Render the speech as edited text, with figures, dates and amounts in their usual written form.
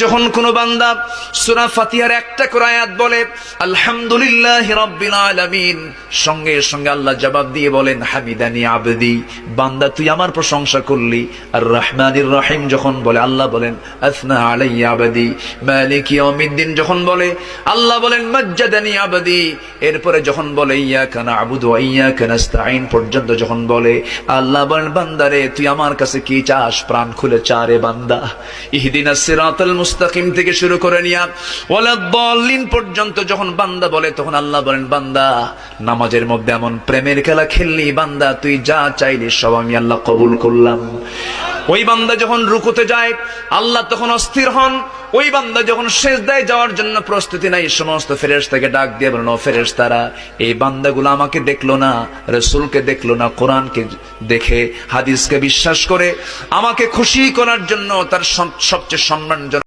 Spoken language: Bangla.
যখন কোন বান্দা সূরা ফাতিহার একটা করে আয়াত বলে আলহামদুলিল্লাহি রাব্বিল আলামিন, সঙ্গে সঙ্গে আল্লাহ জবাব দিয়ে বলেন হামিদানি আবদি, বান্দা তুই আমার প্রশংসা করলি। আর রহমানির রহিম যখন বলে আল্লাহ বলেন আসনা আলাইয়া আবদি। মালিক ইয়াউমিদ্দিন যখন বলে আল্লাহ বলেন মাজ্জাদানি আবদি। এরপরে যখন বলে ইয়াকা না'বুদু ওয়া ইয়াকা নাস্তাঈন পর্যন্ত যখন বলে আল্লাহ বলেন বান্দারে তুই আমার কাছে কি চাস, প্রাণ খুলে চা রে বান্দা। ইহদিনাস সিরাতাল মুস্তাকিম থেকে শুরু করে নিয়া ওয়ালাদ-দাল্লিন পর্যন্ত যখন বান্দা বলে তখন আল্লাহ বলেন বান্দা নামাজের মধ্যে এমন প্রেমের খেলা খেললি বান্দা, তুই যা চাইলি সব আমি আল্লাহ কবুল করলাম। ওই বান্দা যখন রুকুতে যায় আল্লাহ তখন অস্থির হন। ওই বান্দা যখন সিজদায় যাওয়ার জন্য প্রস্তুতি নাই, সমস্ত ফেরেশতাকে ডাক দিয়ে বলেন ও ফেরেশতারা, এই বান্দাগুলো আমাকে দেখলো না, রাসূলকে দেখলো না, কোরআনকে দেখে হাদিসকে বিশ্বাস করে আমাকে খুশি করার জন্য তার সবচেয়ে সম্মানজনক